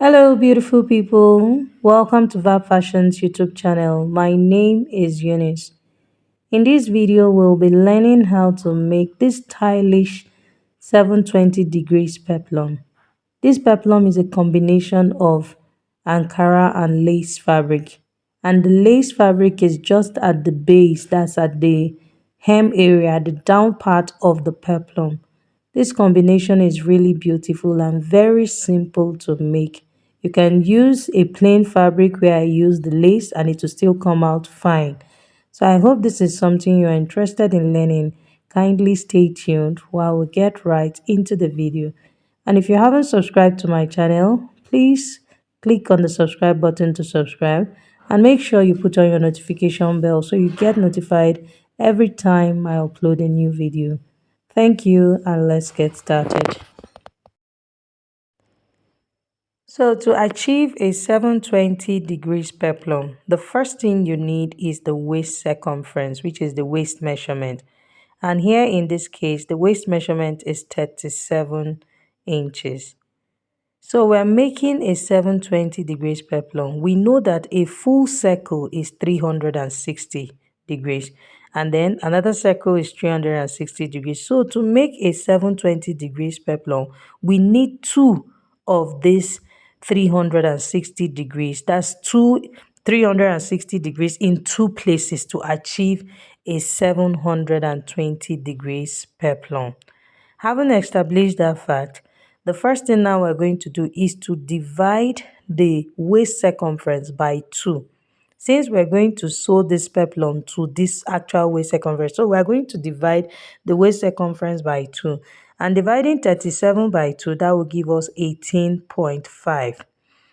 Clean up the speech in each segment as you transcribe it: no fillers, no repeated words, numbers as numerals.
Hello, beautiful people. Welcome to Vap Fashion's YouTube channel. My name is Eunice. In this video, we'll be learning how to make this stylish 720 degrees peplum. This peplum is a combination of Ankara and lace fabric. And the lace fabric is just at the base, that's at the hem area, the down part of the peplum. This combination is really beautiful and very simple to make. You can use a plain fabric where I use the lace and it will still come out fine. So I hope this is something you are interested in learning. Kindly stay tuned while we get right into the video. And if you haven't subscribed to my channel, please click on the subscribe button to subscribe and make sure you put on your notification bell so you get notified every time I upload a new video. Thank you, and let's get started. So to achieve a 720 degrees peplum, the first thing you need is the waist circumference, which is the waist measurement. And here in this case, the waist measurement is 37 inches. So we're making a 720 degrees peplum. We know that a full circle is 360 degrees. And then another circle is 360 degrees. So to make a 720 degrees peplum, we need two of these 360 degrees. That's two 360 degrees in two places to achieve a 720 degrees peplum. Having established that fact, the first thing now we're going to do is to divide the waist circumference by 2. Since we're going to sew this peplum to this actual waist circumference, so we're going to divide the waist circumference by 2. And dividing 37 by 2, that will give us 18.5.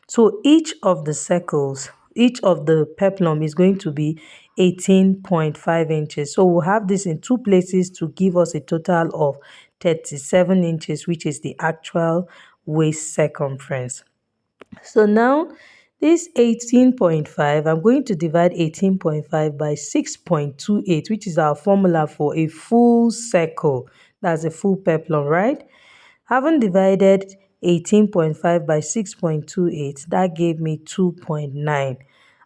So each of the circles, each of the peplum is going to be 18.5 inches. So we'll have this in two places to give us a total of 37 inches, which is the actual waist circumference. So now this 18.5, I'm going to divide 18.5 by 6.28, which is our formula for a full circle. That's a full peplum, right? Having divided 18.5 by 6.28, that gave me 2.9.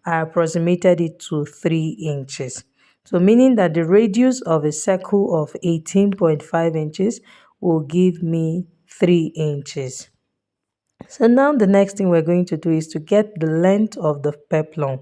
I approximated it to 3 inches. So meaning that the radius of a circle of 18.5 inches will give me 3 inches. So now the next thing we're going to do is to get the length of the peplum.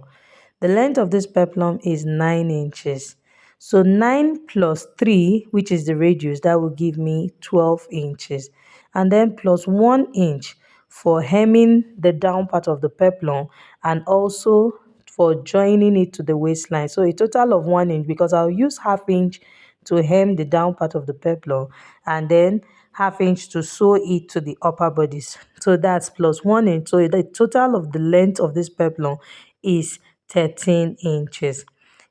The length of this peplum is 9 inches. So 9 plus 3, which is the radius, that will give me 12 inches. And then plus 1 inch for hemming the down part of the peplum and also for joining it to the waistline. So a total of 1 inch, because I'll use half inch to hem the down part of the peplum and then half inch to sew it to the upper bodies. So that's plus 1 inch. So the total of the length of this peplum is 13 inches.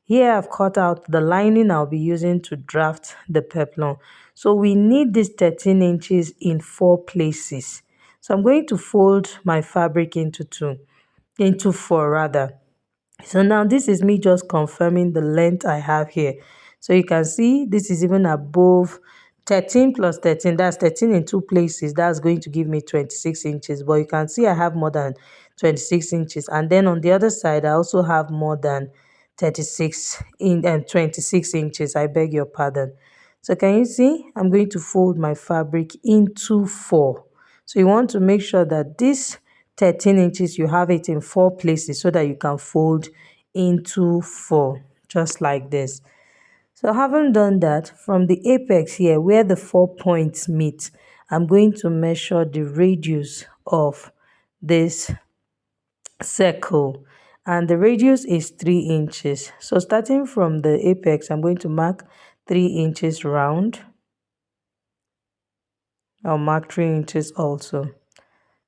Here I've cut out the lining I'll be using to draft the peplum. So we need this 13 inches in 4 places. So I'm going to fold my fabric into 4 rather. So now this is me just confirming the length I have here. So you can see this is even above 13 plus 13. That's 13 in 2 places. That's going to give me 26 inches. But you can see I have more than 26 inches. And then on the other side, I also have more than 36 in and 26 inches. I beg your pardon. So can you see? I'm going to fold my fabric into 4. So you want to make sure that this 13 inches, you have it in 4 places so that you can fold into 4, just like this. So having done that, from the apex here where the 4 points meet, I'm going to measure the radius of this circle, and the radius is 3 inches. So starting from the apex, I'm going to mark 3 inches round. I'll mark 3 inches also.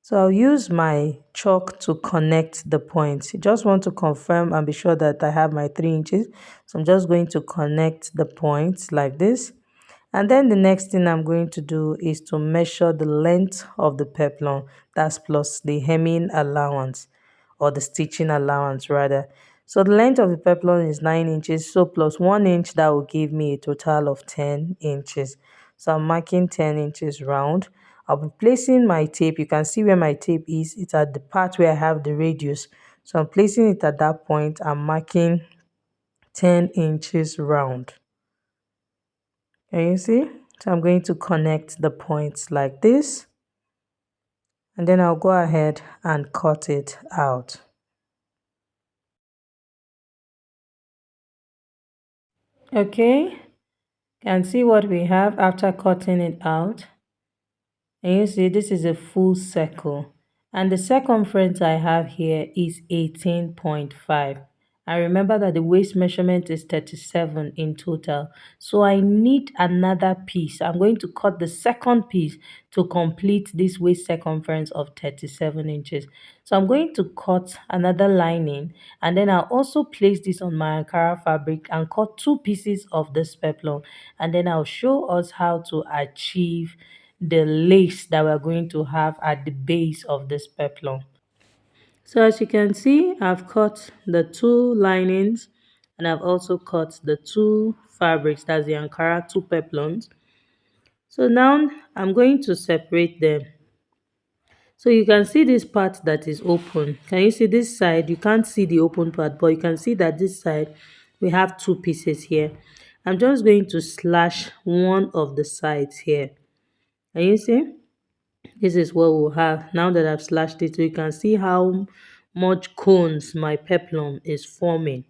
So I'll use my chalk to connect the points. You just want to confirm and be sure that I have my 3 inches. So I'm just going to connect the points like this. And then the next thing I'm going to do is to measure the length of the peplum. That's plus the hemming allowance, or the stitching allowance rather. So the length of the peplum is 9 inches. So plus 1 inch, that will give me a total of 10 inches. So I'm marking 10 inches round. I'll be placing my tape. You can see where my tape is. It's at the part where I have the radius. So I'm placing it at that point. I'm marking 10 inches round. Can you see? So I'm going to connect the points like this. And then I'll go ahead and cut it out. Okay, can see what we have after cutting it out. And you see this is a full circle. And the circumference I have here is 18.5. I remember that the waist measurement is 37 in total. So I need another piece. I'm going to cut the second piece to complete this waist circumference of 37 inches. So I'm going to cut another lining, and then I'll also place this on my Ankara fabric and cut two pieces of this peplum. And then I'll show us how to achieve the lace that we're going to have at the base of this peplum. So as you can see, I've cut the two linings and I've also cut the two fabrics, that's the Ankara two peplums. So now I'm going to separate them. So you can see this part that is open. Can you see this side? You can't see the open part, but you can see that this side we have two pieces here. I'm just going to slash one of the sides here. Can you see? This is what we'll have now that I've slashed it. So you can see how much cones my peplum is forming.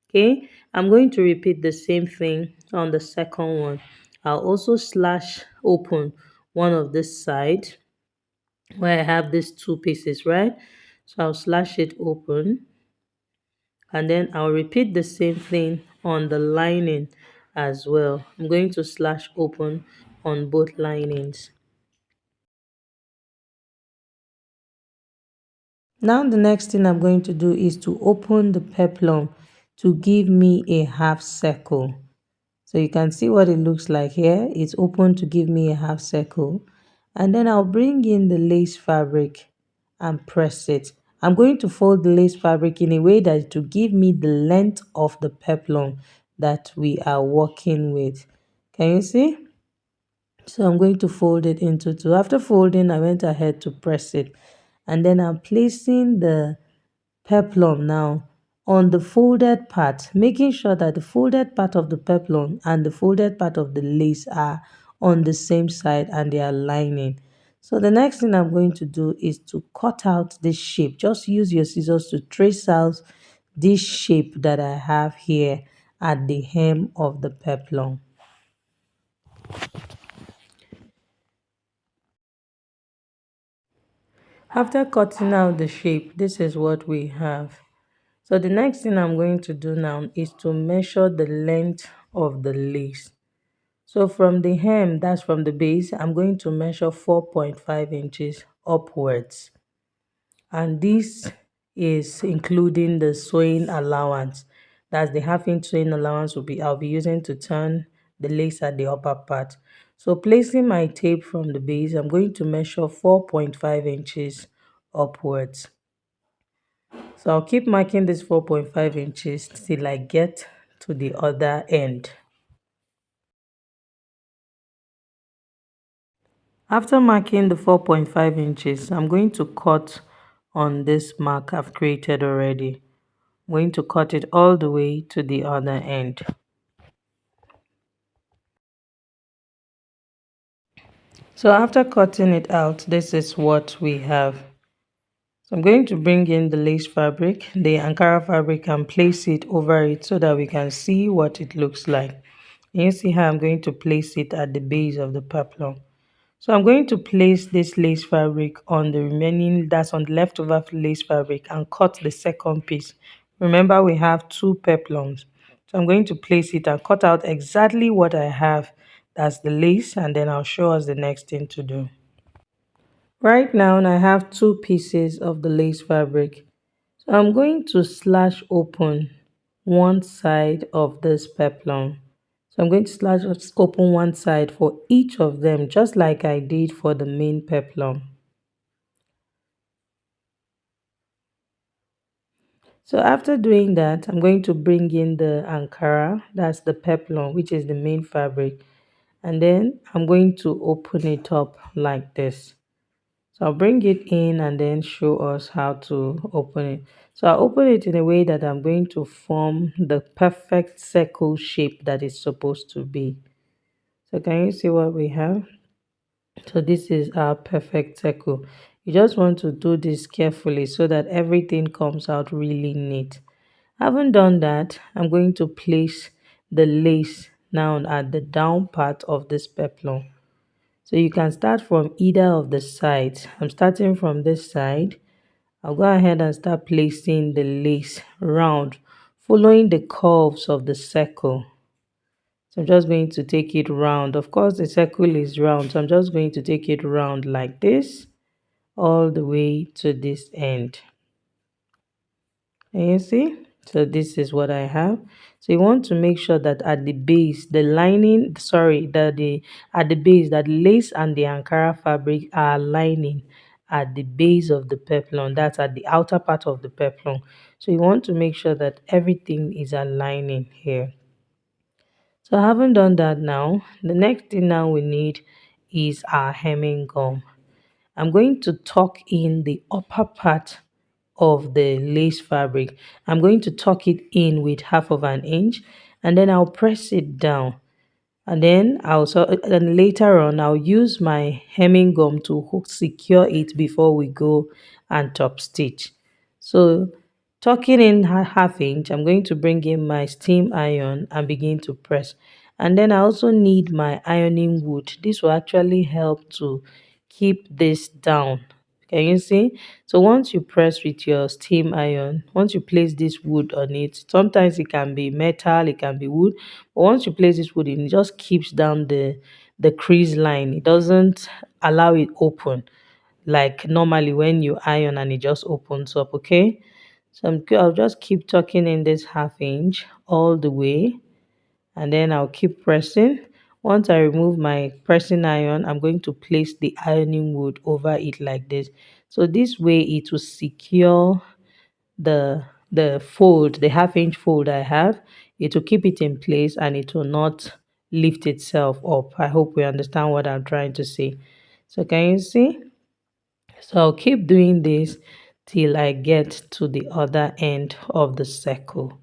Okay, I'm going to repeat the same thing on the second one. I'll also slash open one of this side where I have these two pieces, right? So I'll slash it open, and then I'll repeat the same thing on the lining as well. I'm going to slash open on both linings. Now the next thing I'm going to do is to open the peplum to give me a half circle. So you can see what it looks like here. It's open to give me a half circle. And then I'll bring in the lace fabric and press it. I'm going to fold the lace fabric in a way that to give me the length of the peplum that we are working with. Can you see? So I'm going to fold it into two. After folding, I went ahead to press it. And then I'm placing the peplum now on the folded part, making sure that the folded part of the peplum and the folded part of the lace are on the same side and they are aligning. So the next thing I'm going to do is to cut out this shape. Just use your scissors to trace out this shape that I have here at the hem of the peplum. After cutting out the shape, this is what we have. So the next thing I'm going to do now is to measure the length of the lace. So from the hem, that's from the base, I'm going to measure 4.5 inches upwards. And this is including the sewing allowance. That's the half-inch sewing allowance I'll be using to turn the lace at the upper part. So placing my tape from the base, I'm going to measure 4.5 inches upwards. So I'll keep marking this 4.5 inches till I get to the other end. After marking the 4.5 inches, I'm going to cut on this mark I've created already. I'm going to cut it all the way to the other end. So after cutting it out, this is what we have. So I'm going to bring in the lace fabric, the Ankara fabric, and place it over it so that we can see what it looks like. And you see how I'm going to place it at the base of the peplum. So I'm going to place this lace fabric on the remaining, that's on the leftover lace fabric, and cut the second piece. Remember, we have two peplums. So I'm going to place it and cut out exactly what I have. That's the lace, and then I'll show us the next thing to do. Right now, I have two pieces of the lace fabric. So I'm going to slash open one side of this peplum. So I'm going to slash open one side for each of them, just like I did for the main peplum. So after doing that, I'm going to bring in the Ankara, that's the peplum, which is the main fabric. and then I'm going to open it up like this. So I'll bring it in and then show us how to open it. So I'll open it in a way that I'm going to form the perfect circle shape that it's supposed to be. So can you see what we have? So this is our perfect circle. You just want to do this carefully so that everything comes out really neat. Having done that, I'm going to place the lace now at the down part of this peplum. So you can start from either of the sides. I'm starting from this side. I'll go ahead and start placing the lace round, following the curves of the circle. So I'm just going to take it round. Of course, the circle is round, so I'm just going to take it round like this all the way to this end. And you see? So this is what I have. So you want to make sure that at the base, the lining, sorry, that the at the base, that lace and the Ankara fabric are lining at the base of the peplum. That's at the outer part of the peplum. So you want to make sure that everything is aligning here. So having done that now, the next thing now we need is our hemming gum. I'm going to tuck in the upper part of the lace fabric. I'm going to tuck it in with 1/2 inch, and then I'll press it down, and then and later on I'll use my hemming gum to secure it before we go and top stitch. So tucking in 1/2 inch, I'm going to bring in my steam iron and begin to press. And then I also need my ironing wood. This will actually help to keep this down. Can you see? So once you press with your steam iron, once you place this wood on it, sometimes it can be metal, it can be wood, but once you place this wood in, it just keeps down the crease line. It doesn't allow it open like normally when you iron and it just opens up. Okay, so I'll just keep tucking in this 1/2 inch all the way, and then I'll keep pressing. Once I remove my pressing iron, I'm going to place the ironing wood over it like this. So this way it will secure the fold, the 1/2 inch fold I have. It will keep it in place and it will not lift itself up. I hope we understand what I'm trying to say. So can you see? So I'll keep doing this till I get to the other end of the circle.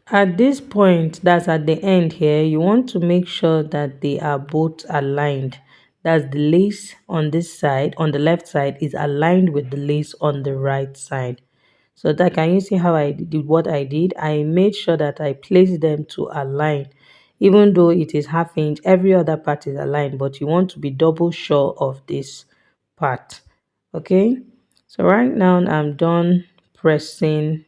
At this point, that's at the end here, you want to make sure that they are both aligned. That's the lace on this side, on the left side, is aligned with the lace on the right side. So that, can you see how I did what I did? I made sure that I placed them to align. Even though it is 1/2 inch, every other part is aligned, but you want to be double sure of this part. Okay, so right now I'm done pressing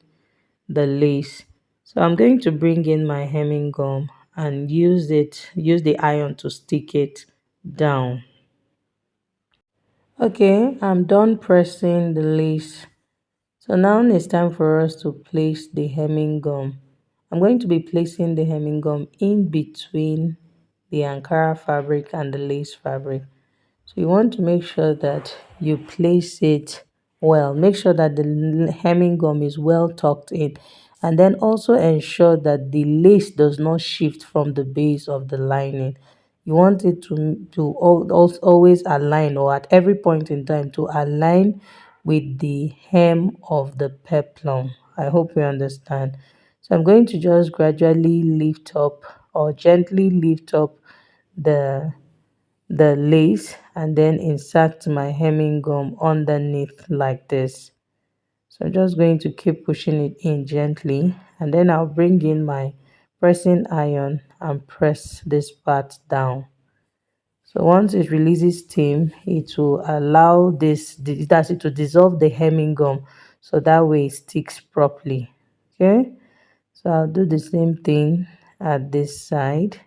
the lace. So I'm going to bring in my hemming gum and use the iron to stick it down. Okay, I'm done pressing the lace. So now it's time for us to place the hemming gum. I'm going to be placing the hemming gum in between the Ankara fabric and the lace fabric. So you want to make sure that you place it well. Make sure that the hemming gum is well tucked in, and then also ensure that the lace does not shift from the base of the lining. You want it to always align, or at every point in time to align with the hem of the peplum. I hope you understand. So I'm going to just gradually lift up, or gently lift up the lace, and then insert my hemming gum underneath like this. So I'm just going to keep pushing it in gently, and then I'll bring in my pressing iron and press this part down. So once it releases steam, it will allow that's it to dissolve the hemming gum, so that way it sticks properly. Okay, so I'll do the same thing at this side,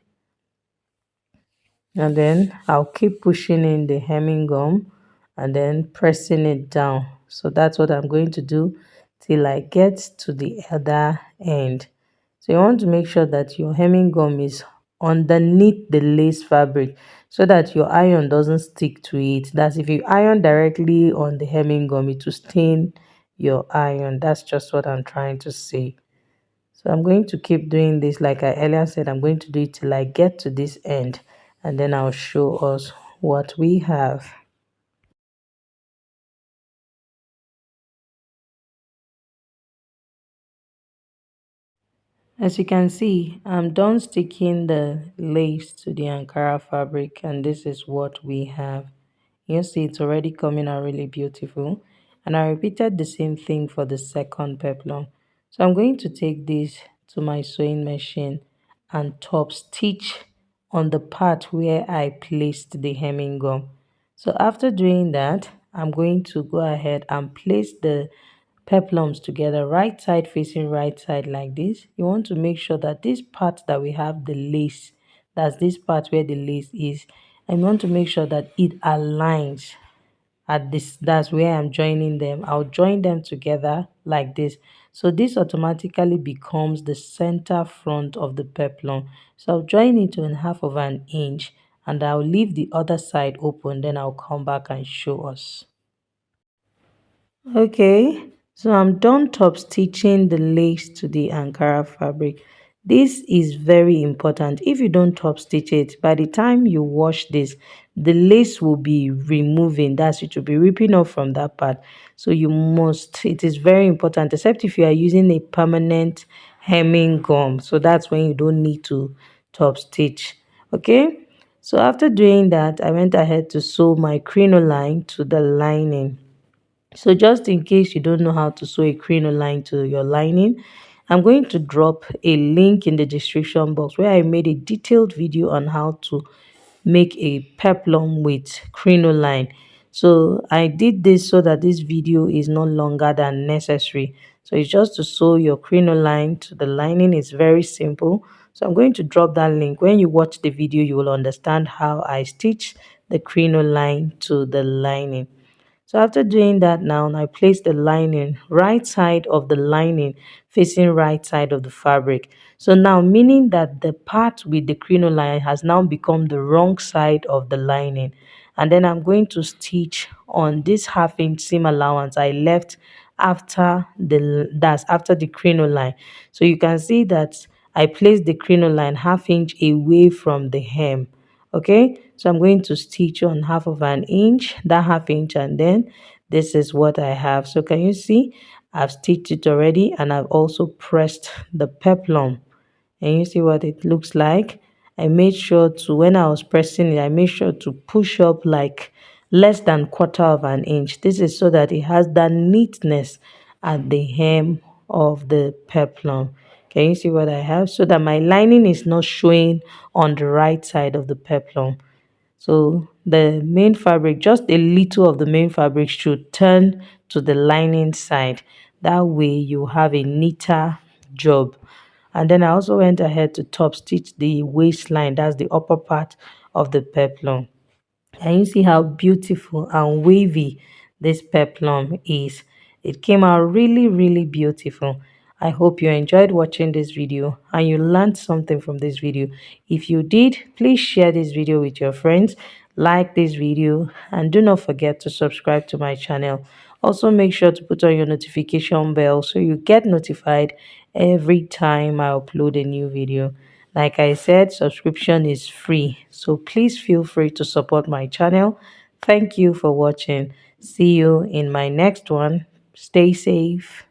and then I'll keep pushing in the hemming gum and then pressing it down. So that's what I'm going to do till I get to the other end. So you want to make sure that your hemming gum is underneath the lace fabric so that your iron doesn't stick to it. That's if you iron directly on the hemming gum, it will stain your iron. That's just what I'm trying to say. So I'm going to keep doing this. Like I earlier said, I'm going to do it till I get to this end, and then I'll show us what we have. As you can see, I'm done sticking the lace to the Ankara fabric, and this is what we have. You see it's already coming out really beautiful, and I repeated the same thing for the second peplum. So I'm going to take this to my sewing machine and top stitch on the part where I placed the hemming gum. So after doing that, I'm going to go ahead and place the peplums together, right side facing right side like this. You want to make sure that this part that we have the lace, that's this part where the lace is, and you want to make sure that it aligns at this. That's where I'm joining them. I'll join them together like this, so this automatically becomes the center front of the peplum. So I'll join it to a half of an inch, and I'll leave the other side open. Then I'll come back and show us. Okay, so I'm done top stitching the lace to the Ankara fabric. This is very important. If you don't top stitch it, by the time you wash this, the lace will be removing. That's it will be ripping off from that part. So you must, it is very important, except if you are using a permanent hemming gum. So that's when you don't need to top stitch. Okay, so after doing that, I went ahead to sew my crinoline to the lining. So just in case you don't know how to sew a crinoline to your lining, I'm going to drop a link in the description box where I made a detailed video on how to make a peplum with crinoline. So I did this so that this video is no longer than necessary. So it's just to sew your crinoline to the lining. It's very simple. So I'm going to drop that link. When you watch the video, you will understand how I stitch the crinoline to the lining. So after doing that now, I place the lining right side of the lining facing right side of the fabric. So now meaning that the part with the crinoline has now become the wrong side of the lining. And then I'm going to stitch on this half-inch seam allowance I left after the crinoline. So you can see that I placed the crinoline half-inch away from the hem. Okay, so I'm going to stitch on half of an inch, that half-inch, and then this is what I have. So can you see I've stitched it already, and I've also pressed the peplum, and you see what it looks like. I made sure to, when I was pressing it, I made sure to push up like less than quarter of an inch. This is so that it has that neatness at the hem of the peplum. Can you see what I have? So that my lining is not showing on the right side of the peplum. So the main fabric, just a little of the main fabric should turn to the lining side. That way you have a neater job. And then I also went ahead to top stitch the waistline. That's the upper part of the peplum. And you see how beautiful and wavy this peplum is. It came out really, really beautiful. I hope you enjoyed watching this video and you learned something from this video. If you did, please share this video with your friends, like this video, and do not forget to subscribe to my channel. Also, make sure to put on your notification bell so you get notified every time I upload a new video. Like I said, subscription is free, so please feel free to support my channel. Thank you for watching. See you in my next one. Stay safe.